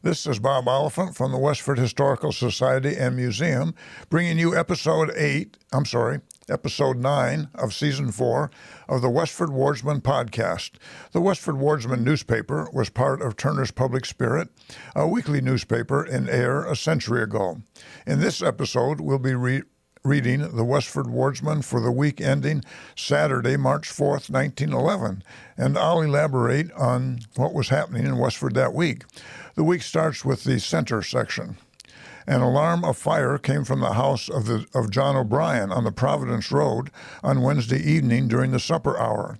This is Bob Oliphant from the Westford Historical Society and Museum, bringing you episode 9 of season 4 of the Westford Wardsman podcast. The Westford Wardsman newspaper was part of Turner's Public Spirit, a weekly newspaper in Ayer a century ago. In this episode, we'll be reading the Westford Wardsman for the week ending Saturday, March 4th, 1911, and I'll elaborate on what was happening in Westford that week. The week starts with the center section. An alarm of fire came from the house of John O'Brien on the Providence Road on Wednesday evening during the supper hour.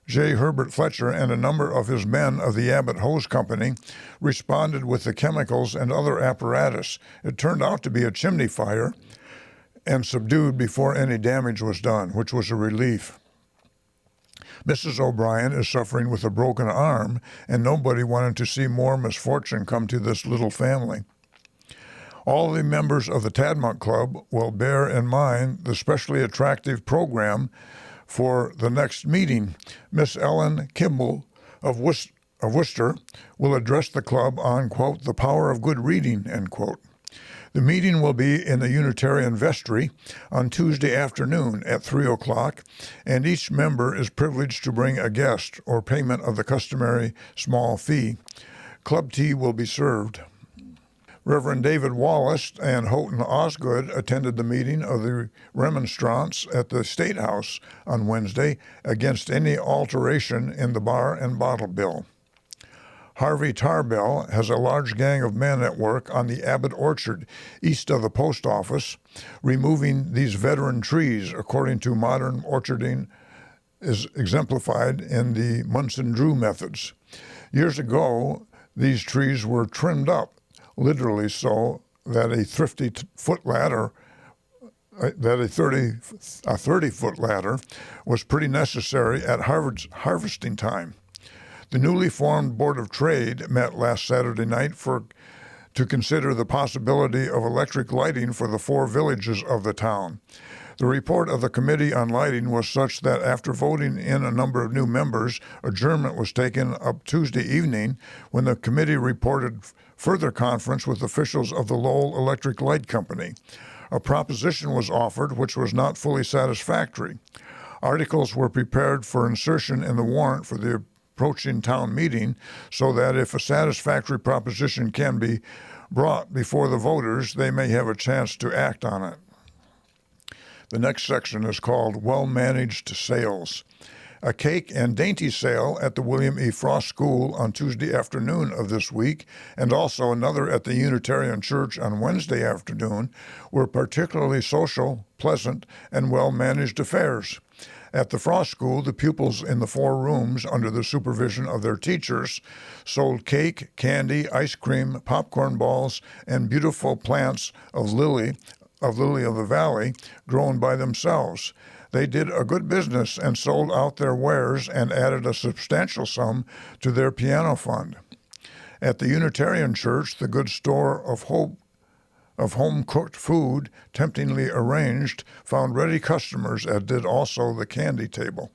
J. Herbert Fletcher and a number of his men of the Abbott Hose Company responded with the chemicals and other apparatus. It turned out to be a chimney fire and subdued before any damage was done, which was a relief. Mrs. O'Brien is suffering with a broken arm, and nobody wanted to see more misfortune come to this little family. All the members of the Tadmont Club will bear in mind the specially attractive program for the next meeting. Miss Ellen Kimball of Worcester will address the club on, quote, the power of good reading, end quote. The meeting will be in the Unitarian Vestry on Tuesday afternoon at 3 o'clock, and each member is privileged to bring a guest or payment of the customary small fee. Club tea will be served. Reverend David Wallace and Houghton Osgood attended the meeting of the remonstrants at the State House on Wednesday against any alteration in the bar and bottle bill. Harvey Tarbell has a large gang of men at work on the Abbott Orchard east of the post office, removing these veteran trees according to modern orcharding is exemplified in the Munson-Drew methods. Years ago, these trees were trimmed up, literally so that a 30-foot ladder was pretty necessary at harvesting time. The newly formed Board of Trade met last Saturday night to consider the possibility of electric lighting for the 4 villages of the town. The report of the Committee on Lighting was such that after voting in a number of new members, adjournment was taken up Tuesday evening when the committee reported further conference with officials of the Lowell Electric Light Company. A proposition was offered which was not fully satisfactory. Articles were prepared for insertion in the warrant for the approaching town meeting so that if a satisfactory proposition can be brought before the voters, they may have a chance to act on it. The next section is called Well-Managed Sales. A cake and dainty sale at the William E. Frost School on Tuesday afternoon of this week, and also another at the Unitarian Church on Wednesday afternoon, were particularly social, pleasant, and well-managed affairs. At the Frost School, the pupils in the 4 rooms, under the supervision of their teachers, sold cake, candy, ice cream, popcorn balls, and beautiful plants of lily of the valley grown by themselves. They did a good business and sold out their wares and added a substantial sum to their piano fund. At the Unitarian Church, the good store of home-cooked food, temptingly arranged, found ready customers, as did also the candy table.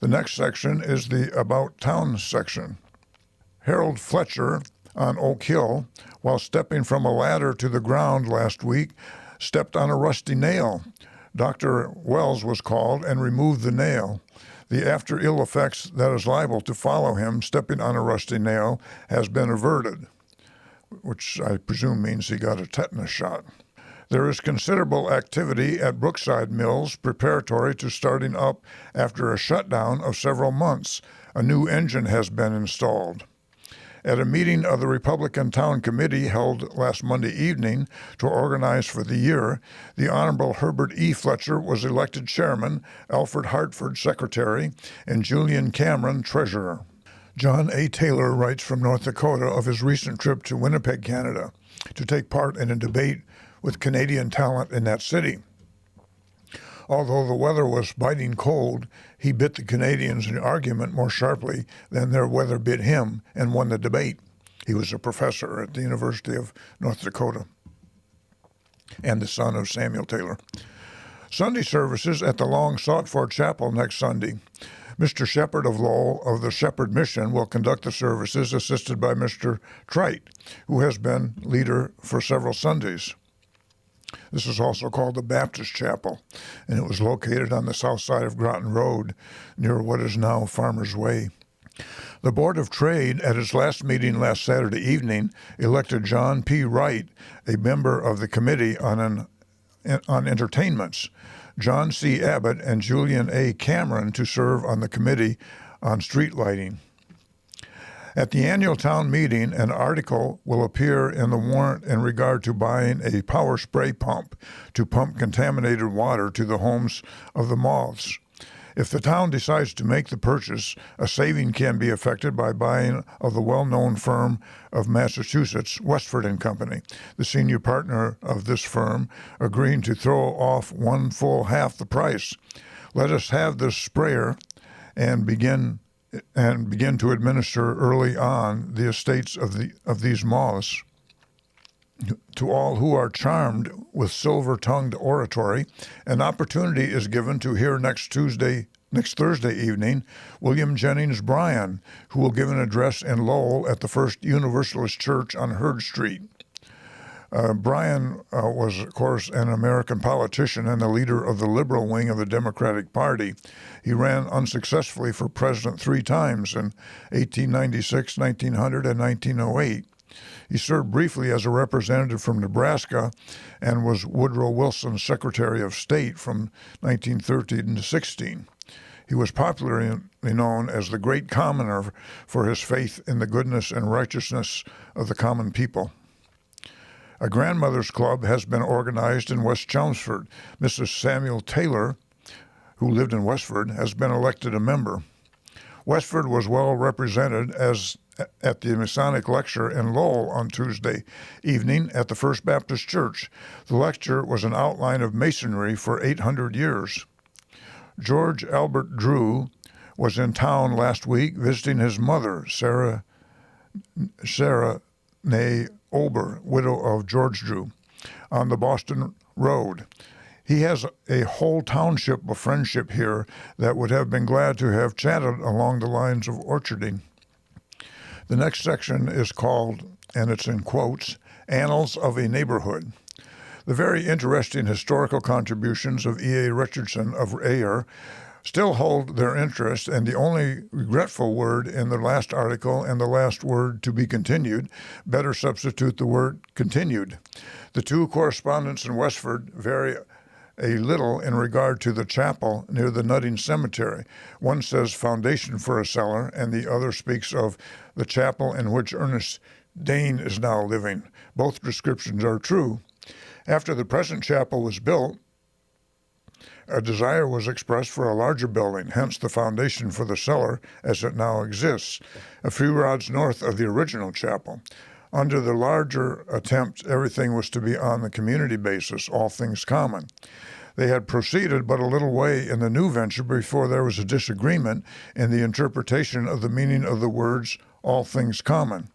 The next section is the About Town section. Harold Fletcher on Oak Hill, while stepping from a ladder to the ground last week, stepped on a rusty nail. Dr. Wells was called and removed the nail. The after-ill effects that is liable to follow him stepping on a rusty nail has been averted, which I presume means he got a tetanus shot. There is considerable activity at Brookside Mills preparatory to starting up after a shutdown of several months. A new engine has been installed. At a meeting of the Republican Town Committee held last Monday evening to organize for the year, the Honorable Herbert E. Fletcher was elected chairman, Alfred Hartford secretary, and Julian Cameron treasurer. John A. Taylor writes from North Dakota of his recent trip to Winnipeg, Canada, to take part in a debate with Canadian talent in that city. Although the weather was biting cold, he bit the Canadians in argument more sharply than their weather bit him and won the debate. He was a professor at the University of North Dakota and the son of Samuel Taylor. Sunday services at the long sought-for chapel next Sunday. Mr. Shepherd of Lowell of the Shepherd Mission will conduct the services, assisted by Mr. Trite, who has been leader for several Sundays. This is also called the Baptist Chapel, and it was located on the south side of Groton Road, near what is now Farmers Way. The Board of Trade, at its last meeting last Saturday evening, elected John P. Wright, a member of the Committee on Entertainments, John C. Abbott and Julian A. Cameron to serve on the Committee on Street Lighting. At the annual town meeting, an article will appear in the warrant in regard to buying a power spray pump to pump contaminated water to the homes of the moths. If the town decides to make the purchase, a saving can be effected by buying of the well-known firm of Massachusetts, Westford & Company, the senior partner of this firm agreeing to throw off one full half the price. Let us have this sprayer and begin to administer early on the estates of these moths. To all who are charmed with silver-tongued oratory, an opportunity is given to hear next Thursday evening, William Jennings Bryan, who will give an address in Lowell at the First Universalist Church on Hurd Street. Bryan was, of course, an American politician and the leader of the liberal wing of the Democratic Party. He ran unsuccessfully for president 3 times in 1896, 1900, and 1908. He served briefly as a representative from Nebraska and was Woodrow Wilson's Secretary of State from 1913 to 16. He was popularly known as the Great Commoner for his faith in the goodness and righteousness of the common people. A grandmother's club has been organized in West Chelmsford. Mrs. Samuel Taylor, who lived in Westford, has been elected a member. Westford was well represented at the Masonic lecture in Lowell on Tuesday evening at the First Baptist Church. The lecture was an outline of Masonry for 800 years. George Albert Drew was in town last week visiting his mother, Sarah née Ober, widow of George Drew, on the Boston Road. He has a whole township of friendship here that would have been glad to have chatted along the lines of orcharding. The next section is called, and it's in quotes, Annals of a Neighborhood. The very interesting historical contributions of E.A. Richardson of Ayer still hold their interest, and the only regretful word in the last article and the last word to be continued better substitute the word continued. The two correspondents in Westford vary a little in regard to the chapel near the Nutting Cemetery. One says foundation for a cellar, and the other speaks of the chapel in which Ernest Dane is now living. Both descriptions are true. After the present chapel was built, a desire was expressed for a larger building, hence the foundation for the cellar as it now exists, a few rods north of the original chapel. Under the larger attempt, everything was to be on the community basis, all things common. They had proceeded but a little way in the new venture before there was a disagreement in the interpretation of the meaning of the words all things common.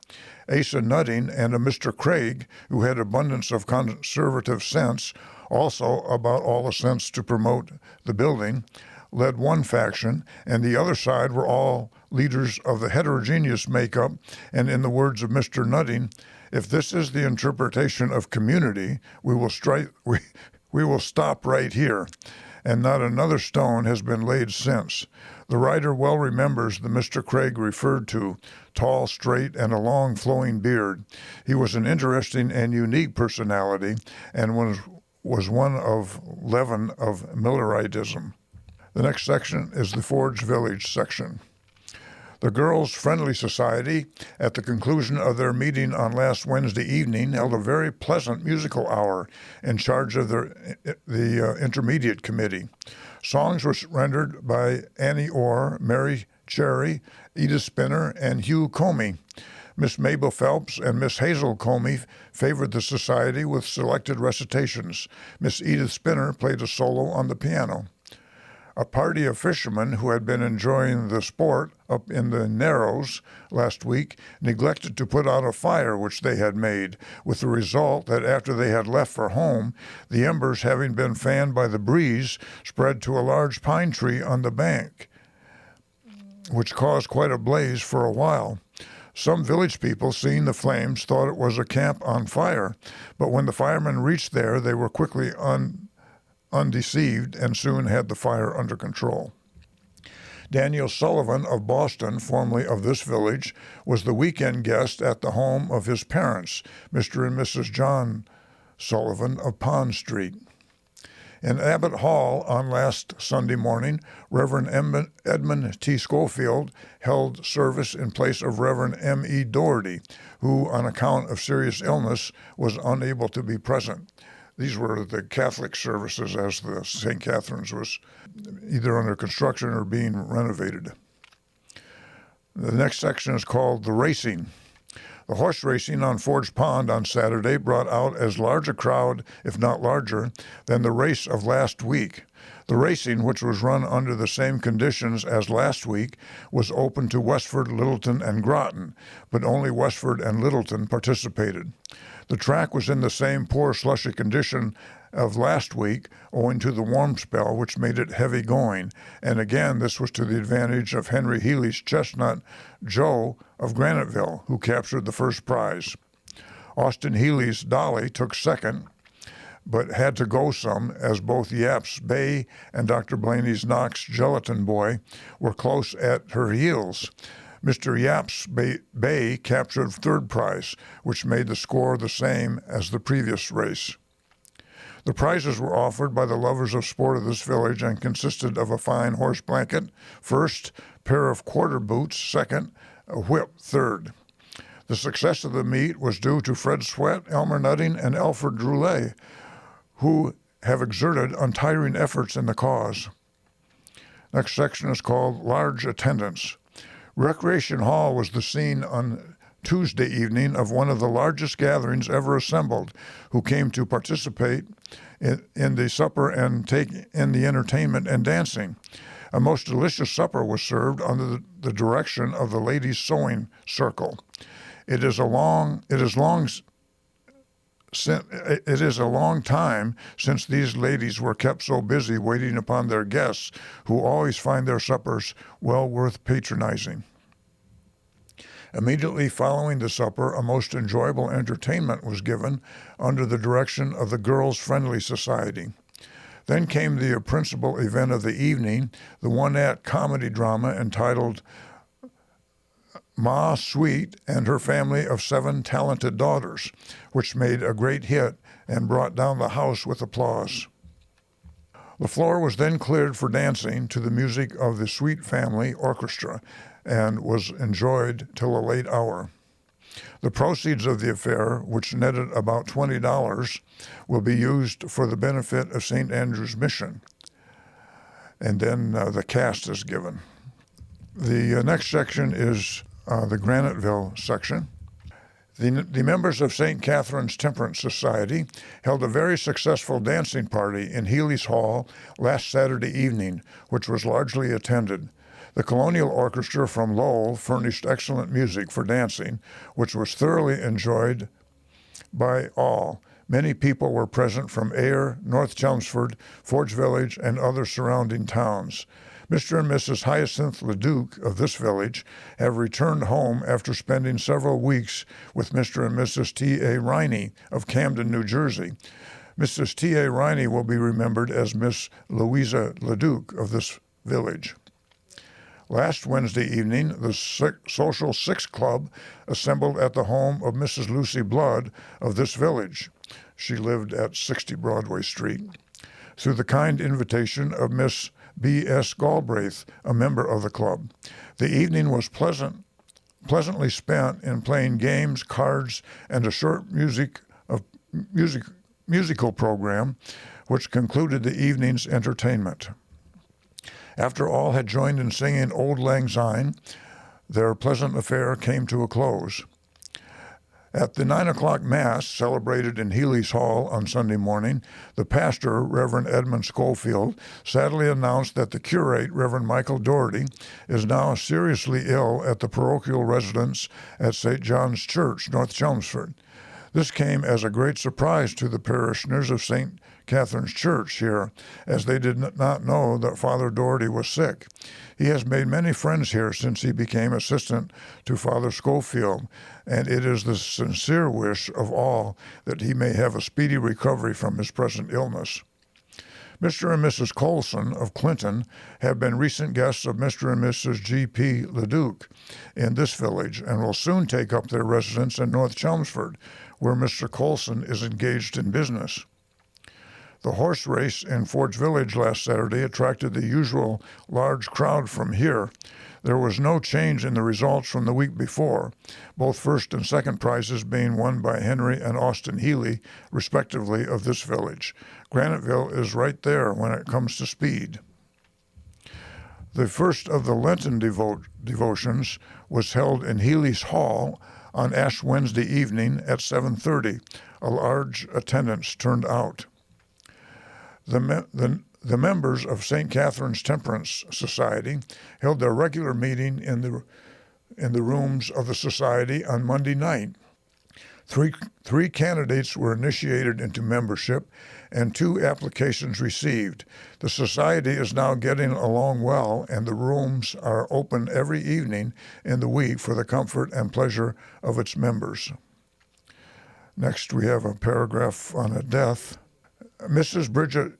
Asa Nutting and a Mr. Craig, who had abundance of conservative sense, also about all the sense to promote the building, led one faction, and the other side were all leaders of the heterogeneous makeup, and in the words of Mr. Nutting, if this is the interpretation of community, we will stop right here, and not another stone has been laid since. The writer well remembers the Mr. Craig referred to, tall, straight, and a long flowing beard. He was an interesting and unique personality, and was one of leaven of Milleritism. The next section is the Forge Village section. The Girls' Friendly Society, at the conclusion of their meeting on last Wednesday evening, held a very pleasant musical hour in charge of the Intermediate Committee. Songs were rendered by Annie Orr, Mary Cherry, Edith Spinner, and Hugh Comey. Miss Mabel Phelps and Miss Hazel Comey favored the society with selected recitations. Miss Edith Spinner played a solo on the piano. A party of fishermen who had been enjoying the sport up in the Narrows last week neglected to put out a fire which they had made, with the result that after they had left for home, the embers, having been fanned by the breeze, spread to a large pine tree on the bank. which caused quite a blaze for a while. Some village people, seeing the flames, thought it was a camp on fire, but when the firemen reached there, they were quickly undeceived and soon had the fire under control. Daniel Sullivan of Boston, formerly of this village, was the weekend guest at the home of his parents, Mr. and Mrs. John Sullivan of Pond Street. In Abbott Hall on last Sunday morning, Reverend Edmund T. Schofield held service in place of Reverend M.E. Doherty, who, on account of serious illness, was unable to be present. These were the Catholic services as the St. Catherine's was either under construction or being renovated. The next section is called The Racing. The horse racing on Forge Pond on Saturday brought out as large a crowd, if not larger, than the race of last week. The racing, which was run under the same conditions as last week, was open to Westford, Littleton, and Groton, but only Westford and Littleton participated. The track was in the same poor, slushy condition of last week, owing to the warm spell, which made it heavy going, and again this was to the advantage of Henry Healy's chestnut, Joe of Graniteville, who captured the first prize. Austin Healy's Dolly took second, but had to go some, as both Yap's Bay and Dr. Blaney's Knox Gelatin Boy were close at her heels. Mr. Yap's Bay captured third prize, which made the score the same as the previous race. The prizes were offered by the lovers of sport of this village and consisted of a fine horse blanket, first, pair of quarter boots, second, a whip, third. The success of the meet was due to Fred Sweat, Elmer Nutting, and Alfred Droulet, who have exerted untiring efforts in the cause. Next section is called Large Attendance. Recreation Hall was the scene on Tuesday evening of one of the largest gatherings ever assembled, who came to participate in the supper and take in the entertainment and dancing. A most delicious supper was served under the direction of the Ladies' Sewing Circle. It is a long time since these ladies were kept so busy waiting upon their guests, who always find their suppers well worth patronizing. Immediately following the supper, a most enjoyable entertainment was given under the direction of the Girls' Friendly Society. Then came the principal event of the evening, the one-act comedy drama entitled Ma Sweet and Her Family of 7 Talented Daughters, which made a great hit and brought down the house with applause. The floor was then cleared for dancing to the music of the Sweet Family Orchestra and was enjoyed till a late hour. The proceeds of the affair, which netted about $20, will be used for the benefit of St. Andrew's Mission. And then the cast is given. The next section is the Graniteville section. The members of St. Catherine's Temperance Society held a very successful dancing party in Healy's Hall last Saturday evening, which was largely attended. The Colonial Orchestra from Lowell furnished excellent music for dancing, which was thoroughly enjoyed by all. Many people were present from Ayer, North Chelmsford, Forge Village, and other surrounding towns. Mr. and Mrs. Hyacinth Leduc of this village have returned home after spending several weeks with Mr. and Mrs. T.A. Riney of Camden, New Jersey. Mrs. T.A. Riney will be remembered as Miss Louisa Leduc of this village. Last Wednesday evening, the Social Six Club assembled at the home of Mrs. Lucy Blood of this village. She lived at 60 Broadway Street. Through the kind invitation of Miss B.S. Galbraith, a member of the club. The evening was pleasantly spent in playing games, cards, and a short musical program, which concluded the evening's entertainment. After all had joined in singing Old Lang Syne, their pleasant affair came to a close. At the 9 o'clock Mass, celebrated in Healy's Hall on Sunday morning, the pastor, Reverend Edmund Schofield, sadly announced that the curate, Reverend Michael Doherty, is now seriously ill at the parochial residence at St. John's Church, North Chelmsford. This came as a great surprise to the parishioners of St. Catherine's Church here, as they did not know that Father Doherty was sick. He has made many friends here since he became assistant to Father Schofield, and it is the sincere wish of all that he may have a speedy recovery from his present illness. Mr. and Mrs. Colson of Clinton have been recent guests of Mr. and Mrs. G.P. Leduc in this village and will soon take up their residence in North Chelmsford, where Mr. Colson is engaged in business. The horse race in Ford's Village last Saturday attracted the usual large crowd from here. There was no change in the results from the week before, both first and second prizes being won by Henry and Austin Healy, respectively, of this village. Graniteville is right there when it comes to speed. The first of the Lenten devotions was held in Healy's Hall on Ash Wednesday evening at 7:30. A large attendance turned out. The members of St. Catherine's Temperance Society held their regular meeting in the rooms of the society on Monday night. Three candidates were initiated into membership and 2 applications received. The society is now getting along well, and the rooms are open every evening in the week for the comfort and pleasure of its members. Next, we have a paragraph on a death. Mrs. Bridget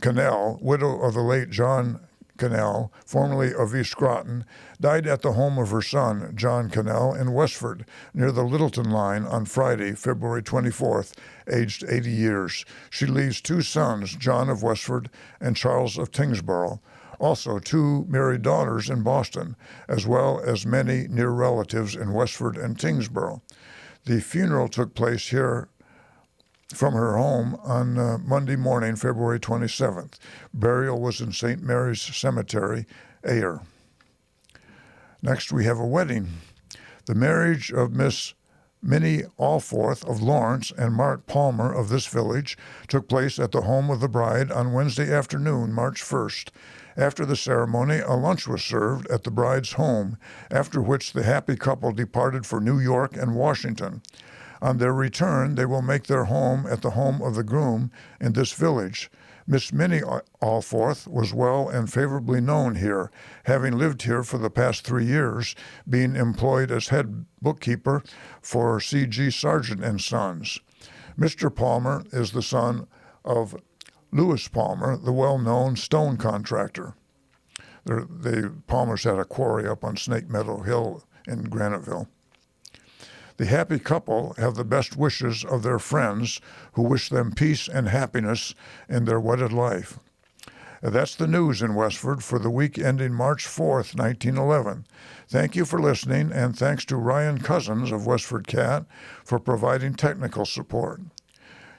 Cannell, widow of the late John Cannell, formerly of East Groton, died at the home of her son, John Cannell, in Westford, near the Littleton line on Friday, February 24th, aged 80 years. She leaves 2 sons, John of Westford and Charles of Tingsboro, also 2 married daughters in Boston, as well as many near relatives in Westford and Tingsboro. The funeral took place here from her home on Monday morning, February 27th. Burial was in St. Mary's Cemetery, Ayer. Next, we have a wedding. The marriage of Miss Minnie Alforth of Lawrence and Mark Palmer of this village took place at the home of the bride on Wednesday afternoon, March 1st. After the ceremony, a lunch was served at the bride's home, after which the happy couple departed for New York and Washington. On their return, they will make their home at the home of the groom in this village. Miss Minnie Alforth was well and favorably known here, having lived here for the past 3 years, being employed as head bookkeeper for C.G. Sargent and Sons. Mr. Palmer is the son of Lewis Palmer, the well-known stone contractor. The Palmers had a quarry up on Snake Meadow Hill in Graniteville. The happy couple have the best wishes of their friends who wish them peace and happiness in their wedded life. That's the news in Westford for the week ending March 4th, 1911. Thank you for listening, and thanks to Ryan Cousins of Westford CAT for providing technical support.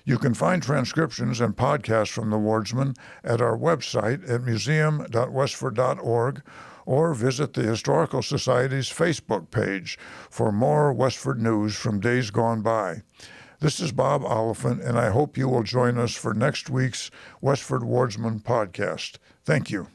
You can find transcriptions and podcasts from the Wardsman at our website at museum.westford.org or visit the Historical Society's Facebook page for more Westford news from days gone by. This is Bob Oliphant, and I hope you will join us for next week's Westford Wardsman podcast. Thank you.